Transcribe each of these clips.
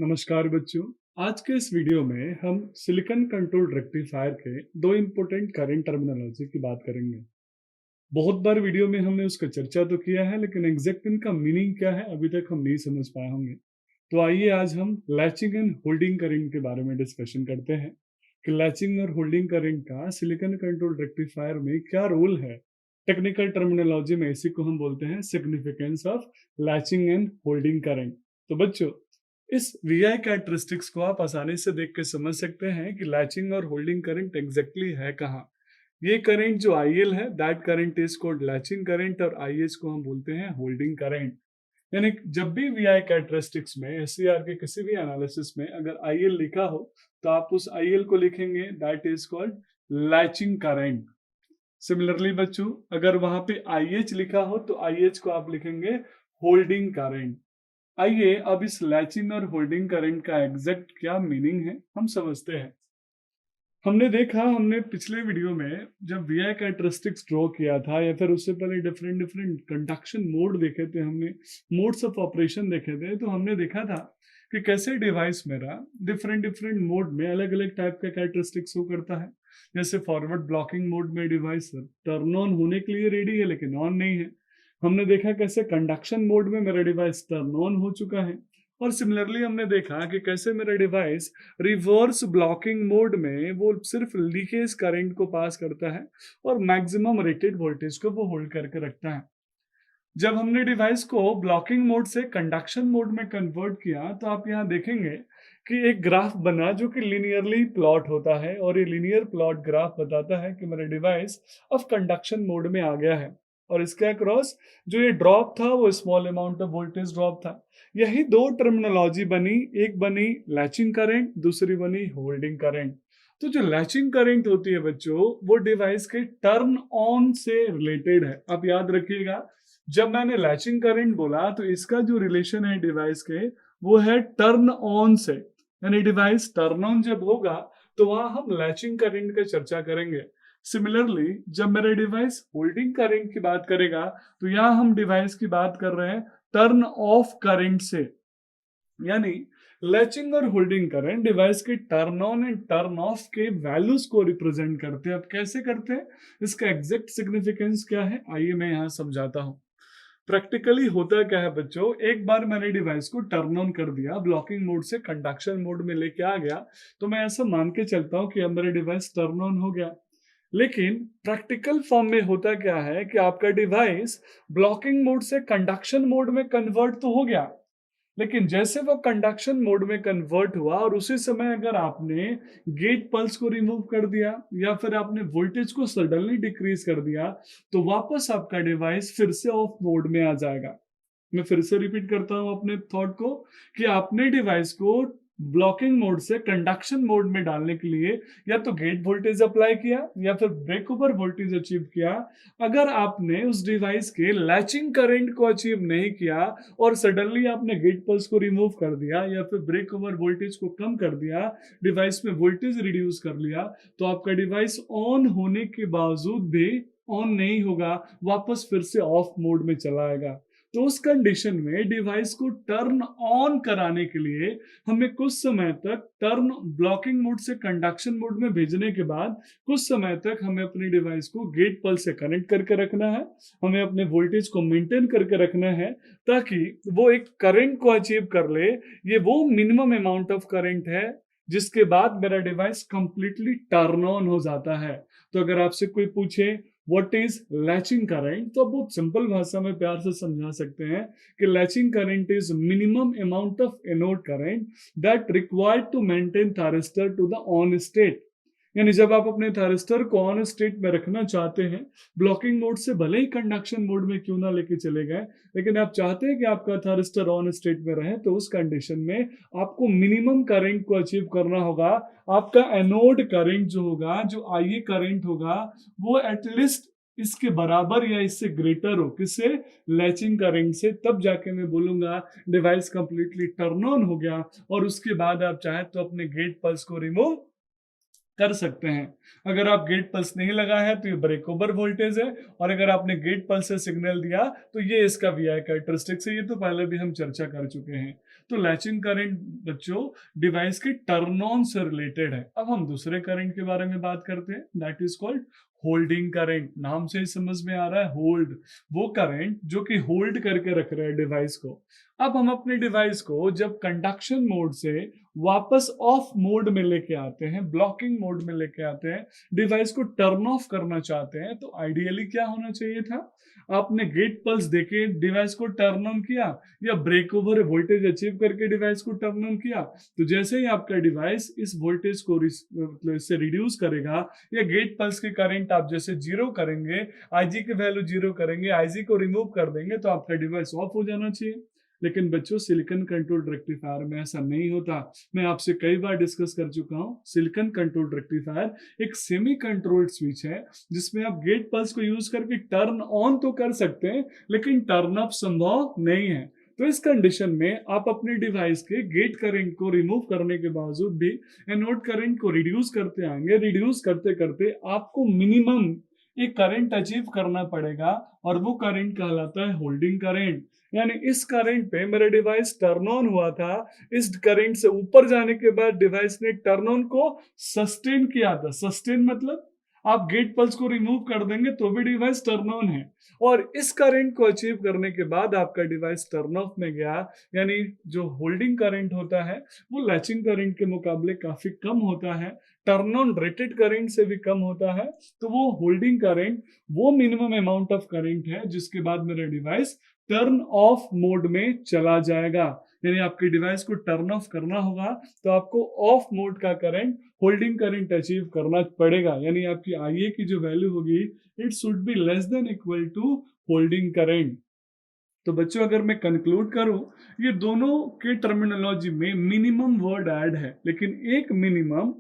नमस्कार बच्चों। आज के इस वीडियो में हम सिलिकॉन कंट्रोल्ड रेक्टिफायर के दो इम्पोर्टेंट करंट टर्मिनोलॉजी की बात करेंगे। बहुत बार वीडियो में हमने उसका चर्चा तो किया है, लेकिन एग्जैक्ट इनका मीनिंग क्या है अभी तक हम नहीं समझ पाए होंगे। तो आइए आज हम लैचिंग एंड होल्डिंग करंट के बारे में डिस्कशन करते हैं कि लैचिंग और होल्डिंग करंट का सिलिकॉन कंट्रोल्ड रेक्टिफायर में क्या रोल है। टेक्निकल टर्मिनोलॉजी में इसी को हम बोलते हैं significance of latching and holding current. तो बच्चों, इस वीआई कैरेक्टरिस्टिक्स को आप आसानी से देख के समझ सकते हैं कि लैचिंग और होल्डिंग करंट एग्जैक्टली है कहाँ। ये करंट जो आईएल है, that current is called latching current, और आईएच को हम बोलते हैं होल्डिंग करंट। यानी जब भी वीआई कैरेक्टरिस्टिक्स में एससीआर के किसी भी एनालिसिस में अगर आईएल लिखा हो तो आप उस आईएल को लिखेंगे that is called latching current. Similarly बच्चों, अगर वहां पे आईएच लिखा हो तो आईएच को आप लिखेंगे होल्डिंग करंट। आइए अब इस लैचिंग और होल्डिंग करंट का एग्जैक्ट क्या मीनिंग है हम समझते हैं। हमने पिछले वीडियो में जब वीआई कैरेक्टरिस्टिक्स ड्रॉ किया था या फिर उससे पहले डिफरेंट डिफरेंट कंडक्शन मोड देखे थे, हमने मोड्स ऑफ ऑपरेशन देखे थे, तो हमने देखा था कि कैसे डिवाइस मेरा डिफरेंट डिफरेंट मोड में अलग अलग टाइप का कैरेक्टरिस्टिक्स शो करता है। जैसे फॉरवर्ड ब्लॉकिंग मोड में डिवाइस टर्न ऑन होने के लिए रेडी है लेकिन ऑन नहीं है। हमने देखा कैसे कंडक्शन मोड में मेरा डिवाइस टर्न ऑन हो चुका है, और सिमिलरली हमने देखा कि कैसे मेरा डिवाइस रिवर्स ब्लॉकिंग मोड में वो सिर्फ लीकेज करंट को पास करता है और मैक्सिमम रेटेड वोल्टेज को वो होल्ड करके रखता है। जब हमने डिवाइस को ब्लॉकिंग मोड से कंडक्शन मोड में कन्वर्ट किया तो आप यहाँ देखेंगे कि एक ग्राफ बना जो कि लिनियरली प्लॉट होता है, और ये लिनियर प्लॉट ग्राफ बताता है कि मेरा डिवाइस अब कंडक्शन मोड में आ गया है, और इसके अक्रॉस जो ये ड्रॉप था वो small amount of voltage drop था। यही दो टर्मिनोलॉजी बनी, एक बनी लैचिंग करंट, दूसरी बनी होल्डिंग करंट। तो जो लैचिंग करंट होती है बच्चों, वो डिवाइस के टर्न ऑन से रिलेटेड है। आप याद रखिएगा, जब मैंने लैचिंग करंट बोला तो इसका जो रिलेशन है डिवाइस के वो है टर्न ऑन से, यानी डिवाइस टर्न ऑन जब होगा तो वहां हम लैचिंग करंट का चर्चा करेंगे। सिमिलरली जब मेरा डिवाइस होल्डिंग करंट की बात करेगा तो यहाँ हम डिवाइस की बात कर रहे हैं टर्न ऑफ करंट से। यानी लैचिंग और होल्डिंग करंट डिवाइस के turn on and turn off के वैल्यूज को रिप्रेजेंट करते हैं। अब कैसे करते हैं, इसका एग्जैक्ट सिग्निफिकेंस क्या है, आइए मैं यहाँ समझाता हूँ। प्रैक्टिकली होता क्या है बच्चों, एक बार मैंने डिवाइस को टर्न ऑन कर दिया, ब्लॉकिंग मोड से कंडक्शन मोड में लेके आ गया, तो मैं ऐसा मान के चलता हूँ कि अब मेरा डिवाइस टर्न ऑन हो गया। लेकिन प्रैक्टिकल फॉर्म में होता क्या है कि आपका डिवाइस ब्लॉकिंग मोड से कंडक्शन मोड में कन्वर्ट तो हो गया, लेकिन जैसे वो कंडक्शन मोड में कन्वर्ट हुआ और उसी समय अगर आपने गेट पल्स को रिमूव कर दिया या फिर आपने वोल्टेज को सडनली डिक्रीज कर दिया, तो वापस आपका डिवाइस फिर से ऑफ मोड में आ जाएगा। मैं फिर से रिपीट करता हूं अपने थॉट को कि आपने डिवाइस को ब्लॉकिंग मोड से कंडक्शन मोड में डालने के लिए या तो गेट वोल्टेज अप्लाई किया या फिर ब्रेक ओवर वोल्टेज अचीव किया। अगर आपने उस डिवाइस के लैचिंग करंट को अचीव नहीं किया और सडनली आपने गेट पल्स को रिमूव कर दिया या फिर ब्रेक ओवर वोल्टेज को कम कर दिया, डिवाइस में वोल्टेज रिड्यूस कर लिया, तो आपका डिवाइस ऑन होने के बावजूद भी ऑन नहीं होगा, वापस फिर से ऑफ मोड में चला आएगा। तो उस कंडीशन में डिवाइस को टर्न ऑन कराने के लिए हमें कुछ समय तक टर्न ब्लॉकिंग मोड से कंडक्शन मोड में भेजने के बाद कुछ समय तक हमें अपने डिवाइस को गेट पल्स से कनेक्ट करके रखना है। हमें अपने वोल्टेज को मेंटेन करके रखना है ताकि वो एक करंट को अचीव कर ले। ये वो मिनिमम अमाउंट ऑफ करंट है जिसके बाद मेरा डिवाइस कंप्लीटली टर्न ऑन हो जाता है। तो अगर आपसे कोई पूछे व्हाट इज लैचिंग करंट, तो बहुत सिंपल भाषा में प्यार से समझा सकते हैं कि latching current is minimum amount of anode current that required to maintain thyristor to the on state. यानी जब आप अपने थायरिस्टर को ऑन स्टेट में रखना चाहते हैं, ब्लॉकिंग मोड से भले ही कंडक्शन मोड में क्यों ना लेके चले गए, लेकिन आप चाहते हैं कि आपका थायरिस्टर ऑन स्टेट में रहे, तो उस कंडीशन में आपको मिनिमम करंट को अचीव करना होगा। आपका एनोड करंट जो होगा, जो आईए करंट होगा, वो एटलीस्ट इसके बराबर या इससे ग्रेटर हो, किससे, लैचिंग करंट से। तब जाके मैं बोलूंगा डिवाइस कंप्लीटली टर्न ऑन हो गया, और उसके बाद आप चाहे तो अपने गेट पल्स को रिमूव कर सकते हैं। अगर आप गेट पल्स नहीं लगा है तो ये ब्रेक ओवर वोल्टेज है, और अगर आपने गेट पल्स से सिग्नल दिया तो ये इसका वीआई कैरेक्टरिस्टिक्स है। ये तो पहले भी हम चर्चा कर चुके हैं। तो लैचिंग करंट बच्चों डिवाइस के टर्न ऑन से रिलेटेड है। अब हम दूसरे करंट के बारे में बात करते हैं, that is called holding current. नाम से ही समझ में आ रहा है होल्ड, वो करंट जो कि होल्ड करके रख रहा है डिवाइस को। अब हम अपने डिवाइस को जब कंडक्शन मोड से वापस ऑफ मोड में लेके आते हैं, ब्लॉकिंग मोड में लेके आते हैं, डिवाइस को टर्न ऑफ करना चाहते हैं, तो आइडियली क्या होना चाहिए था? आपने गेट पल्स देके डिवाइस को टर्न ऑन किया या ब्रेक ओवर वोल्टेज अचीव करके डिवाइस को टर्न ऑन किया। तो जैसे ही आपका डिवाइस इस वोल्टेज को मतलब इससे रिड्यूस करेगा या गेट पल्स के करंट आप जैसे जीरो करेंगे, आईजी की वैल्यू जीरो करेंगे, आईजी को रिमूव कर देंगे, तो आपका डिवाइस ऑफ हो जाना चाहिए। लेकिन बच्चों सिलिकॉन कंट्रोल्ड रेक्टिफायर में ऐसा नहीं होता। मैं आपसे कई बार डिस्कस कर चुका हूं, सिलिकॉन कंट्रोल्ड रेक्टिफायर एक सेमी कंट्रोल्ड स्विच है जिसमें आप गेट पल्स को यूज करके टर्न ऑन तो कर सकते हैं लेकिन टर्न ऑफ संभव नहीं है। तो इस कंडीशन में आप अपने डिवाइस के गेट करंट को रिमूव करने के बावजूद भी एनोड करंट को रिड्यूस करते आएंगे। रिड्यूस करते करते आपको मिनिमम एक करंट अचीव करना पड़ेगा और वो करंट कहलाता है होल्डिंग करंट। यानी इस करंट पे मेरा डिवाइस टर्न ऑन हुआ था, इस करंट से ऊपर जाने के बाद डिवाइस ने टर्न ऑन को सस्टेन किया था। सस्टेन मतलब आप गेट पल्स को रिमूव कर देंगे तो भी डिवाइस टर्न ऑन है, और इस करंट को अचीव करने के बाद आपका डिवाइस टर्न ऑफ में गया। यानी जो होल्डिंग करंट होता है वो लैचिंग करंट के मुकाबले काफी कम होता है, टर्न ऑन रेटेड करंट से भी कम होता है। तो वो होल्डिंग करंट वो मिनिमम अमाउंट ऑफ करंट है जिसके बाद मेरा डिवाइस टर्न ऑफ मोड में चला जाएगा। यानी आपके डिवाइस को टर्न ऑफ करना होगा तो आपको ऑफ मोड का करंट होल्डिंग करंट अचीव करना पड़ेगा। यानी आपकी आईए की जो वैल्यू होगी it should be less than equal to holding current. तो बच्चों अगर मैं कंक्लूड करूं, ये दोनों के टर्मिनोलॉजी में मिनिमम वर्ड ऐड है, लेकिन एक मिनिमम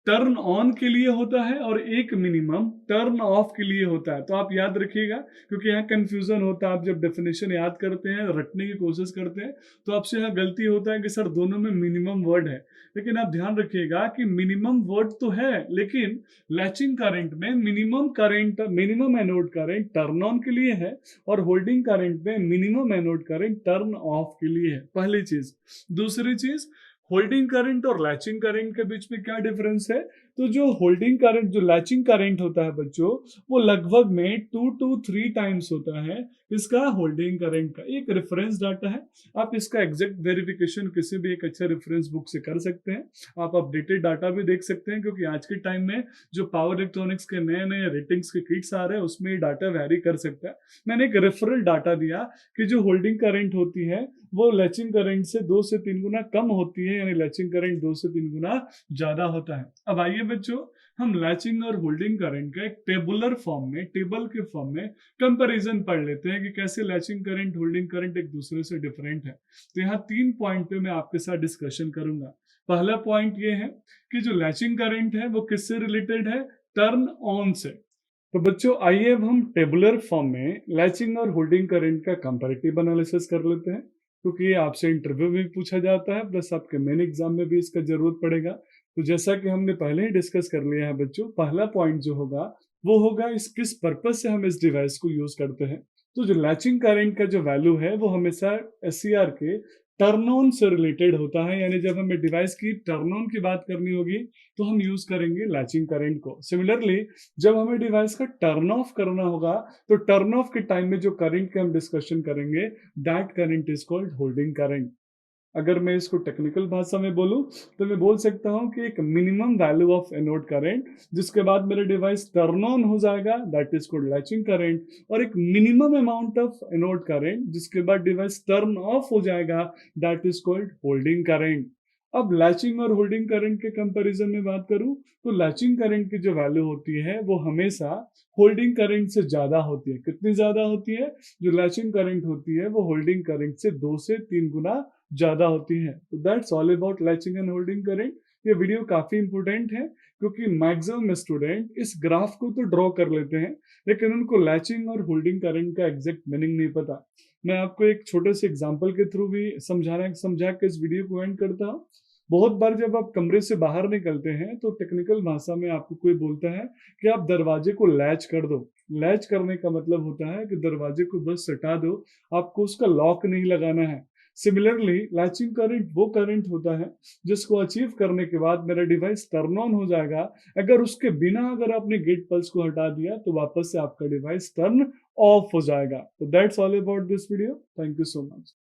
टर्न ऑन के लिए होता है और एक मिनिमम टर्न ऑफ के लिए होता है। तो आप याद रखिएगा क्योंकि यहाँ कंफ्यूजन होता है। आप जब डेफिनेशन याद करते हैं, रटने की कोशिश करते हैं, तो आपसे यहाँ गलती होता है कि सर दोनों में मिनिमम वर्ड है। लेकिन आप ध्यान रखिएगा कि मिनिमम वर्ड तो है, लेकिन लैचिंग करंट में minimum current, minimum anode current turn on के लिए है और होल्डिंग करंट में minimum anode current turn off के लिए है। पहली चीज। दूसरी चीज, होल्डिंग करंट और लैचिंग करंट के बीच में क्या डिफरेंस है? तो जो होल्डिंग करंट, जो लैचिंग करंट होता है बच्चों, वो लगभग में 2 to 3 टाइम्स होता है इसका होल्डिंग करंट का। एक रेफरेंस डाटा है, आप इसका एग्जैक्ट वेरिफिकेशन किसी भी एक अच्छा रेफरेंस बुक से कर सकते हैं। आप अपडेटेड डाटा भी देख सकते हैं क्योंकि आज के टाइम में जो पावर इलेक्ट्रॉनिक्स के नए नए रेटिंग्स के किट्स आ रहे हैं उसमें ये डाटा वेरी कर सकता है। मैंने एक रेफरल डाटा दिया कि जो होल्डिंग करंट होती है वो लैचिंग करंट से 2 से 3 गुना कम होती है, यानी लैचिंग करंट 2 से 3 गुना ज्यादा होता है। अब आइए बच्चों हम लैचिंग और होल्डिंग करंट का एक टेबुलर फॉर्म में, टेबल के फॉर्म में कंपैरिजन पढ़ लेते हैं कि कैसे लैचिंग करंट, होल्डिंग करंट एक दूसरे से डिफरेंट है। तो यहाँ 3 पॉइंट पे मैं आपके साथ डिस्कशन करूंगा। पहला पॉइंट ये है कि जो लैचिंग करंट है वो किससे रिलेटेड है? टर्न ऑन से। तो बच्चों आइए अब हम टेबुलर फॉर्म में लैचिंग और होल्डिंग करंट का कंपैरेटिव एनालिसिस कर लेते हैं, क्योंकि ये आपसे इंटरव्यू में भी पूछा जाता है, प्लस आपके मेन एग्जाम में भी इसका जरूरत पड़ेगा। तो जैसा कि हमने पहले ही डिस्कस कर लिया है बच्चों, पहला पॉइंट जो होगा वो होगा इस किस पर्पज से हम इस डिवाइस को यूज करते हैं। तो जो लैचिंग करंट का जो वैल्यू है वो हमेशा एससीआर के टर्न ऑन से रिलेटेड होता है। यानी जब हमें डिवाइस की टर्न ऑन की बात करनी होगी तो हम यूज करेंगे लैचिंग करंट को। सिमिलरली जब हमें डिवाइस का टर्न ऑफ करना होगा तो टर्न ऑफ के टाइम में जो करंट के हम डिस्कशन करेंगे that current is called holding current. अगर मैं इसको टेक्निकल भाषा में बोलूं तो मैं बोल सकता हूं कि एक minimum value of anode current जिसके बाद मेरा डिवाइस टर्न ऑन हो जाएगा that is called latching current, और एक minimum amount of anode current जिसके बाद डिवाइस टर्न ऑफ हो जाएगा that is called holding current. अब लैचिंग और होल्डिंग करंट के कंपैरिजन में बात करूं तो लैचिंग करंट की जो वैल्यू होती है वो हमेशा होल्डिंग करंट से ज्यादा होती है। कितनी ज्यादा होती है? जो लैचिंग करंट होती है वो होल्डिंग करंट से 2 से 3 गुना ज्यादा होती है। तो that's all about latching and holding current. ये वीडियो काफी इंपॉर्टेंट है क्योंकि मैक्सिमम स्टूडेंट इस ग्राफ को तो ड्रॉ कर लेते हैं लेकिन उनको लैचिंग और होल्डिंग करंट का एग्जैक्ट मीनिंग नहीं पता। मैं आपको एक छोटे से एग्जांपल के थ्रू भी समझा के इस वीडियो को एंड करता हूँ। बहुत बार जब आप कमरे से बाहर निकलते हैं तो टेक्निकल भाषा में आपको कोई बोलता है कि आप दरवाजे को लैच कर दो। लैच करने का मतलब होता है कि दरवाजे को बस सटा दो, आपको उसका लॉक नहीं लगाना है। सिमिलरली लैचिंग करंट वो करंट होता है जिसको अचीव करने के बाद मेरा डिवाइस टर्न ऑन हो जाएगा। अगर उसके बिना अगर आपने गेट पल्स को हटा दिया तो वापस से आपका डिवाइस टर्न ऑफ हो जाएगा। तो that's all about this video. Thank you so much.